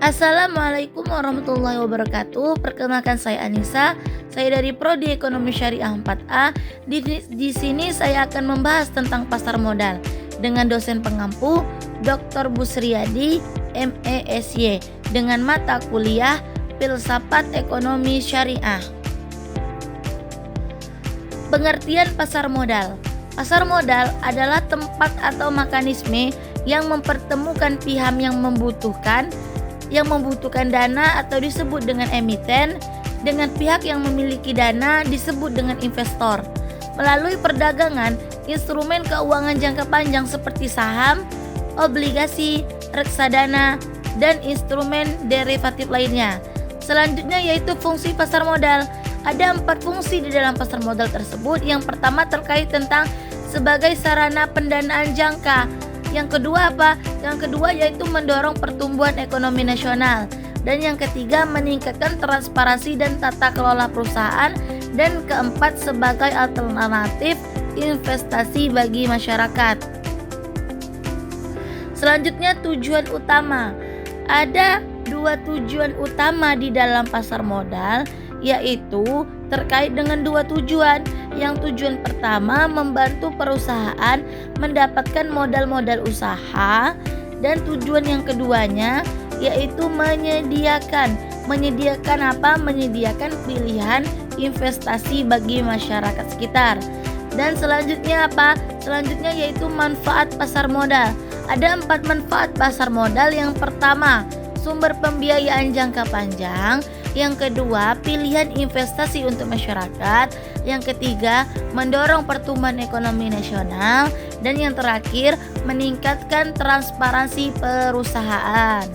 Assalamualaikum warahmatullahi wabarakatuh. Perkenalkan, saya Anissa. Saya dari Prodi Ekonomi Syariah 4A. Di sini saya akan membahas tentang pasar modal dengan dosen pengampu Dr. Busriyadi MESY dengan mata kuliah Filsafat Ekonomi Syariah. Pengertian pasar modal. Pasar modal adalah tempat atau mekanisme yang mempertemukan pihak yang membutuhkan dana atau disebut dengan emiten dengan pihak yang memiliki dana disebut dengan investor. Melalui perdagangan instrumen keuangan jangka panjang seperti saham, obligasi, reksadana, dan instrumen derivatif lainnya. Selanjutnya yaitu fungsi pasar modal. Ada 4 fungsi di dalam pasar modal tersebut. Yang pertama terkait tentang sebagai sarana pendanaan jangka. Yang kedua apa? Yang kedua yaitu mendorong pertumbuhan ekonomi nasional. Dan yang ketiga meningkatkan transparansi dan tata kelola perusahaan. Dan keempat sebagai alternatif investasi bagi masyarakat. Selanjutnya tujuan utama. Ada 2 tujuan utama di dalam pasar modal, yaitu terkait dengan 2 tujuan. Yang tujuan pertama membantu perusahaan mendapatkan modal-modal usaha, dan tujuan yang keduanya yaitu menyediakan pilihan investasi bagi masyarakat sekitar. Dan selanjutnya apa? Selanjutnya yaitu manfaat pasar modal. Ada 4 manfaat pasar modal. Yang pertama, sumber pembiayaan jangka panjang. Yang kedua, pilihan investasi untuk masyarakat. Yang ketiga, mendorong pertumbuhan ekonomi nasional. Dan yang terakhir, meningkatkan transparansi perusahaan.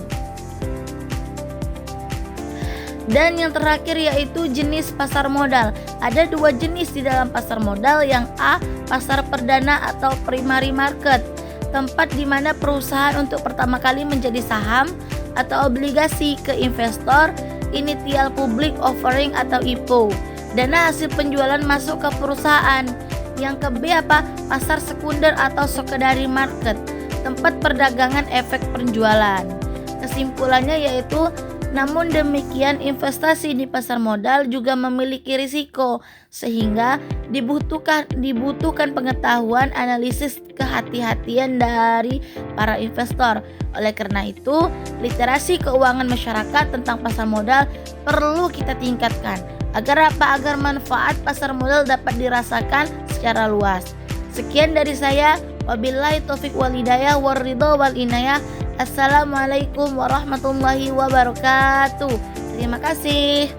Dan yang terakhir yaitu jenis pasar modal. Ada 2 jenis di dalam pasar modal. Yang A, pasar perdana atau primary market, tempat di mana perusahaan untuk pertama kali menjadi saham atau obligasi ke investor, initial public offering atau IPO. Dana hasil penjualan masuk ke perusahaan. Yang ke B apa? Pasar sekunder atau secondary market, tempat perdagangan efek penjualan. Kesimpulannya yaitu, namun demikian investasi di pasar modal juga memiliki risiko, sehingga dibutuhkan pengetahuan, analisis, kehati-hatian dari para investor. Oleh karena itu, literasi keuangan masyarakat tentang pasar modal perlu kita tingkatkan. Agar manfaat pasar modal dapat dirasakan secara luas. Sekian dari saya. Wabillahi taufiq wal hidayah war ridha wal inayah. Assalamualaikum warahmatullahi wabarakatuh. Terima kasih.